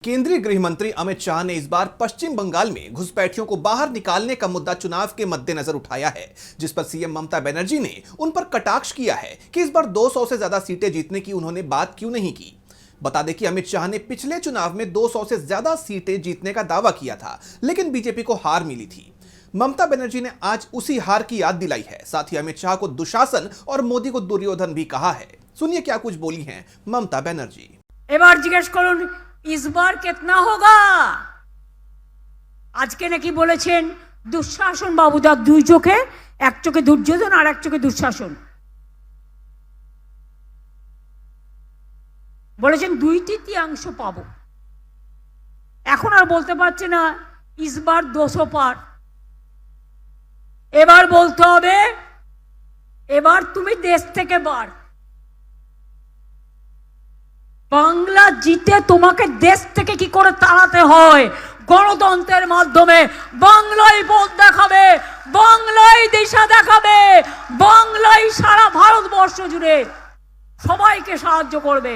केंद्रीय गृह मंत्री अमित शाह ने इस बार पश्चिम बंगाल में घुसपैठियों को बाहर निकालने का मुद्दा चुनाव के मद्देनजर उठाया है, जिस पर सीएम ममता बनर्जी ने उन पर कटाक्ष किया है कि इस बार 200 से ज्यादा सीटें जीतने की उन्होंने बात क्यों नहीं की। बता दें कि अमित शाह ने पिछले चुनाव में 200 से ज्यादा सीटें जीतने का दावा किया था, लेकिन बीजेपी को हार मिली थी। ममता बनर्जी ने आज उसी हार की याद दिलाई है। साथ ही अमित शाह को दुशासन और मोदी को दुर्योधन भी कहा है। सुनिए क्या कुछ बोली हैं ममता बनर्जी। এবার জিজ্ঞেস করুন ইসবার कितना होगा। আজকে নাকি বলেছেন দুঃশাসন বাবুদার দুই চোখে, এক চোখে দুর্যোধন আর এক চোখে দুঃশাসন। বলেছেন 2/3 পাবো। এখন আর বলতে পারছে না ইসবার 200 পার। এবার বলতে হবে এবার তুমি দেশ থেকে বার। বাংলা জিতে তোমাকে দেশ থেকে কি করে তাড়াতে হয়, গণতন্ত্রের মাধ্যমে বাংলাই পথ দেখাবে, বাংলাই দিশা দেখাবে, বাংলাই সারা ভারতবর্ষ জুড়ে সবাইকে সাহায্য করবে।